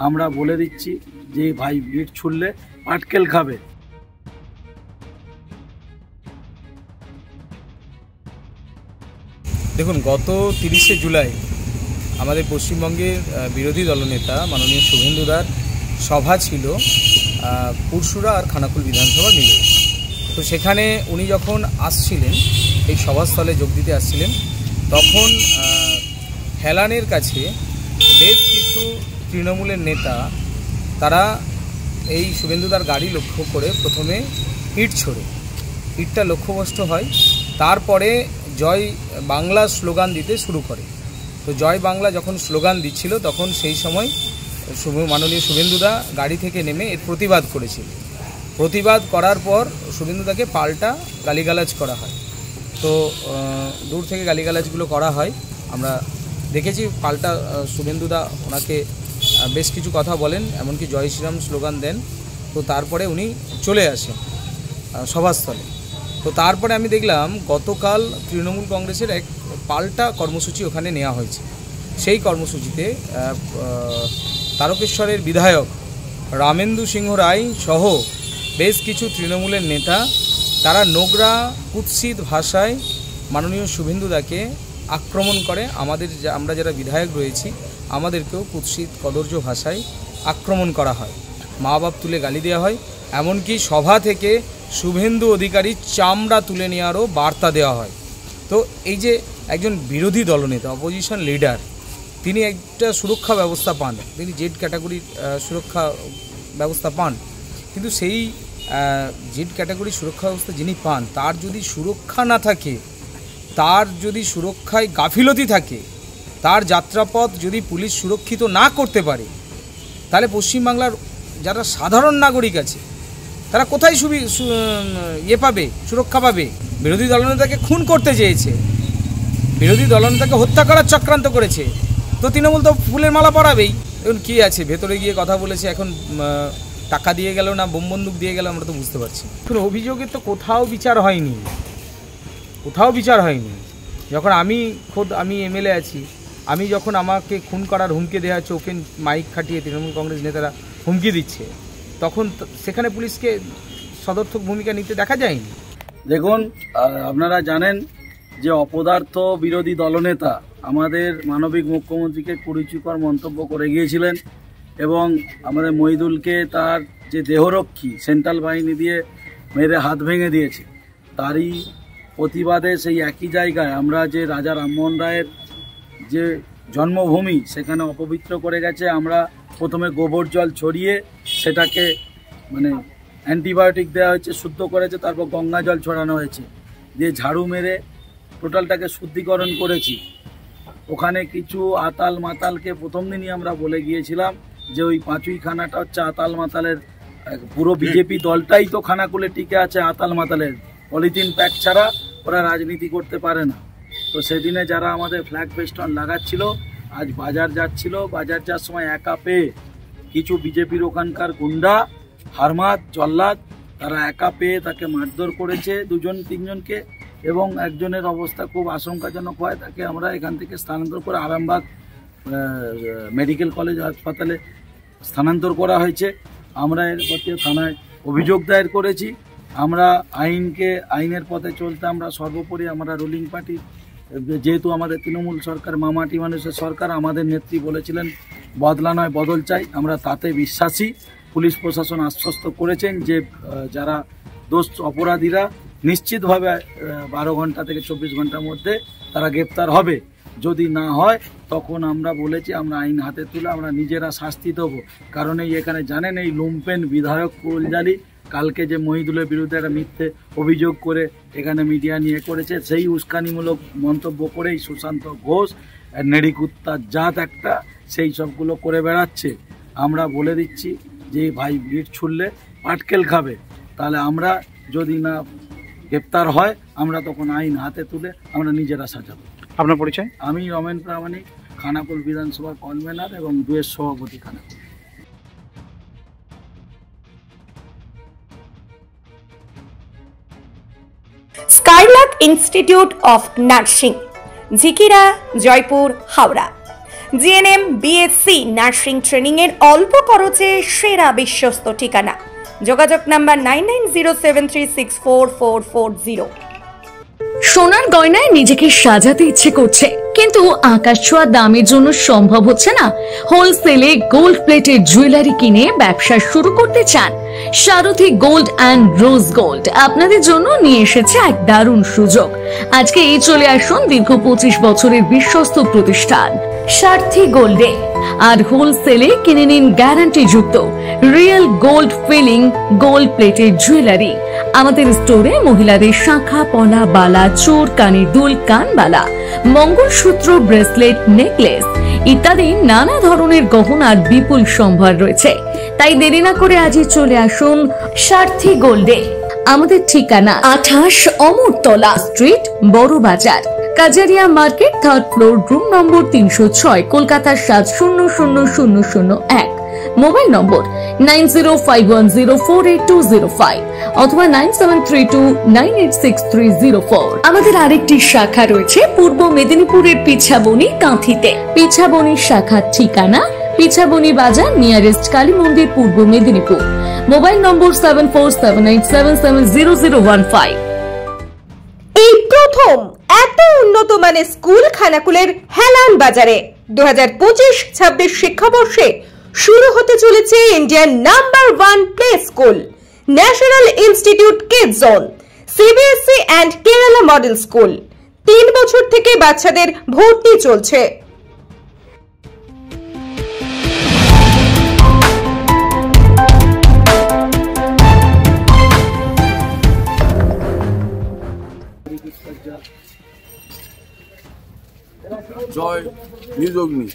আমরা বলে দিচ্ছি যে ভাই ইট ছুড়লে পাটকেল খাবে। দেখুন, গত 30শে জুলাই আমাদের পশ্চিমবঙ্গের বিরোধী দলনেতা মাননীয় শুভেন্দুদার সভা ছিল পুরসুরা আর খানাকুল বিধানসভা মিলে। তো সেখানে উনি যখন আসছিলেন, এই সভাস্থলে যোগ দিতে আসছিলেন, তখন হেলানের কাছে বেশ কিছু তৃণমূলের নেতা তারা এই শুভেন্দুদার গাড়ি লক্ষ্য করে প্রথমে ইট ছোড়ে। ইটটা লক্ষ্যভ্রষ্ট হয়, তারপরে জয় বাংলা স্লোগান দিতে শুরু করে। তো জয় বাংলা যখন স্লোগান দিচ্ছিল, তখন সেই সময় মাননীয় শুভেন্দুদা গাড়ি থেকে নেমে এর প্রতিবাদ করেছিল। প্রতিবাদ করার পর শুভেন্দুদাকে পাল্টা গালিগালাজ করা হয়। তো দূর থেকে গালিগালাজগুলো করা হয়, আমরা দেখেছি। পাল্টা শুভেন্দুদা ওনাকে বেশ কিছু কথা বলেন, এমনকি জয় শ্রীরাম স্লোগান দেন। তো তারপরে উনি চলে আসেন সভাস্থলে। তো তারপরে আমি দেখলাম গতকাল তৃণমূল কংগ্রেসের এক পাল্টা কর্মসূচি ওখানে নেওয়া হয়েছে। সেই কর্মসূচিতে তারকেশ্বরের বিধায়ক রামেন্দু সিংহ রায় সহ বেশ কিছু তৃণমূলের নেতা তারা নোংরা কুৎসিত ভাষায় মাননীয় শুভেন্দুদাকে আক্রমণ করে। আমরা যারা বিধায়ক রয়েছি, আমাদেরকেও কুৎসিত কদর্য ভাষায় আক্রমণ করা হয়, মা বাপ তুলে গালি দেওয়া হয়, এমনকি সভা থেকে শুভেন্দু অধিকারীর চামড়া তুলে নেওয়ারও বার্তা দেওয়া হয়। তো এই যে একজন বিরোধী দলনেতা, অপোজিশন লিডার, তিনি একটা সুরক্ষা ব্যবস্থা পান, তিনি জেড ক্যাটাগরির সুরক্ষা ব্যবস্থা পান, কিন্তু সেই জেড ক্যাটাগরির সুরক্ষা ব্যবস্থা যিনি পান, তার যদি সুরক্ষা না থাকে, তার যদি সুরক্ষায় গাফিলতি থাকে, তার যাত্রাপথ যদি পুলিশ সুরক্ষিত না করতে পারে, তাহলে পশ্চিমবাংলার যারা সাধারণ নাগরিক আছে তারা কোথায় পাবে, সুরক্ষা পাবে? বিরোধী দলনেতাকে খুন করতে চেয়েছে, বিরোধী দলনেতাকে হত্যা করার চক্রান্ত করেছে, তো তৃণমূল তো ফুলের মালা পরাবেই। এখন কী আছে, ভেতরে গিয়ে কথা বলেছে, এখন টাকা দিয়ে গেল না বোম বন্দুক দিয়ে গেল, আমরা তো বুঝতে পারছি। এখন অভিযোগের তো কোথাও বিচার হয়নি, কোথাও বিচার হয়নি। যখন আমি এমএলএ আছি, আমি যখন আমাকে খুন করার হুমকি দেওয়া হচ্ছে, ওপেন মাইক খাটিয়ে তৃণমূল কংগ্রেস নেতারা হুমকি দিচ্ছে, তখন সেখানে পুলিশকে সদর্থক ভূমিকা নিতে দেখা যায়নি। দেখুন, আপনারা জানেন যে অপদার্থ বিরোধী দলনেতা আমাদের মানবিক মুখ্যমন্ত্রীকে কুরুচিকর মন্তব্য করে গিয়েছিলেন এবং আমাদের মহিদুলকে তার যে দেহরক্ষী সেন্ট্রাল বাহিনী দিয়ে মেরে হাত ভেঙে দিয়েছে। তারই প্রতিবাদে সেই একই জায়গায় আমরা যে রাজা রামমোহন রায়ের যে জন্মভূমি সেখানে অপবিত্র করে গেছে, আমরা প্রথমে গোবর জল ছড়িয়ে সেটাকে অ্যান্টিবায়োটিক দেওয়া হয়েছে, শুদ্ধ করেছে, তারপর গঙ্গা জল ছড়ানো হয়েছে, দিয়ে ঝাড়ু মেরে টোটালটাকে শুদ্ধিকরণ করেছি। ওখানে কিছু আতাল মাতালকে প্রথম দিনই আমরা বলে গিয়েছিলাম যে ওই পাঁচুইখানাটা হচ্ছে আতাল মাতালের, পুরো বিজেপি দলটাই তো খানাকুলে টিকে আছে আতাল মাতালের, পলিথিন প্যাক ছাড়া ওরা রাজনীতি করতে পারে না। তো সেদিনে যারা আমাদের ফ্ল্যাগ ফেস্টন লাগাচ্ছিল, আজ বাজার যাচ্ছিল, বাজার যাওয়ার সময় একা পেয়ে কিছু বিজেপির ওখানকার গুন্ডা, হারমাদ, জল্লাদ, তারা একা পেয়ে তাকে মারধর করেছে 2-3জনকে, এবং একজনের অবস্থা খুব আশঙ্কাজনক হয়, তাকে আমরা এখান থেকে স্থানান্তর করে আরামবাগ মেডিকেল কলেজ হাসপাতালে স্থানান্তর করা হয়েছে। আমরা এর প্রতি থানায় অভিযোগ দায়ের করেছি। আমরা আইনের পথে চলতে আমরা সর্বোপরি আমরা রুলিং পার্টি, যেহেতু আমাদের তৃণমূল সরকার মামাটি মানুষের সরকার, আমাদের নেত্রী বলেছিলেন বদলা নয় বদল চাই, আমরা তাতে বিশ্বাসী। পুলিশ প্রশাসন আশ্বস্ত করেছেন যে যারা অপরাধীরা নিশ্চিতভাবে 12 ঘন্টা থেকে 24 ঘন্টার মধ্যে তারা গ্রেপ্তার হবে। যদি না হয় তখন আমরা বলেছি আমরা আইন হাতে তুলে আমরা নিজেরা শাস্তি দেবো। কারণ এখানে জানেন এই লুম্পেন বিধায়ক কুলজালি কালকে যে মহিদুলের বিরুদ্ধে একটা মিথ্যে অভিযোগ করে এখানে মিডিয়া নিয়ে করেছে, সেই উস্কানিমূলক মন্তব্য করেই সুশান্ত ঘোষ নেড়িকুত্তার জাত একটা সেই সবগুলো করে বেড়াচ্ছে। আমরা বলে দিচ্ছি যে ভাই ইট ছুড়লে পাটকেল খাবে, তাহলে আমরা যদি না গ্রেপ্তার হয় আমরা তখন আইন হাতে তুলে আমরা নিজেরা সাজাবো। আপনার পরিচয়? আমি রমেন প্রামাণিক, খানাকুল বিধানসভার কনভেনার এবং 2 সভাপতি Khanakul. Skylark institute of nursing, Jhikira, Jaipur, Howrah. GNM, BSc nursing training এর অল্প খরচে সেরা বিশ্বস্ত ঠিকানা। যোগাযোগ নাম্বার 9907364440। সোনার গয়নায় নিজেকে সাজাতে ইচ্ছে করছে, কিন্তু আকাশ ছোঁয়া দামের জন্য সম্ভব হচ্ছে না। হোলসেলে গোল্ড প্লেটের জুয়েলারি কিনে ব্যবসা শুরু করতে চান? সারথী গোল্ড অ্যান্ড রোজ গোল্ড আপনাদের জন্য নিয়ে এসেছে এক দারুণ সুযোগ। আজকে এই চলে আসুন দীর্ঘ 25 বছরের বিশ্বস্ত প্রতিষ্ঠান সারথী গোল্ডে, আর হোলসেলে কিনে নিন গ্যারান্টি যুক্ত রিয়েল গোল্ড ফিলিং গোল্ড প্লেটের জুয়েলারি। আমাদের স্টোরে মহিলাদের শাঁখা, পলা, বালা, চোর, কানের দুল, কানবালা, মঙ্গলসূত্র, ব্রেসলেট, নেকলেস ইত্যাদি নানা ধরনের গহনার বিপুল সম্ভার রয়েছে। তাই দেরি না করে আজই চলে আসুন সারথী গোল্ডে। আমাদের ঠিকানা 28 অমরতলা স্ট্রিট, বড় বাজার, Kajaria market, 3rd floor, room number 306, Kolkata 700001। Mobile নম্বর 9051048205 অথবা 9732986304। আমাদের আরেকটি শাখা রয়েছে পূর্ব মেদিনীপুরের পিছাবনি, কাঁথিতে। পিছাবনি শাখার ঠিকানা পিছাবনি বাজার, নিয়ারেস্ট কালী মন্দির, পূর্ব মেদিনীপুর। মোবাইল নম্বর 7478770015। এই প্রথম এত উন্নত মানের স্কুল খানাকুলের হেলান বাজারে 2025-26 শিক্ষাবর্ষে শুরু হতে চলেছে Indian number 1 play school, national institute kids zone, CBSE and Kerala model school. 3 বছর থেকে বাচ্চাদের ভর্তি চলছে। জয় নিউজ অগ্নি।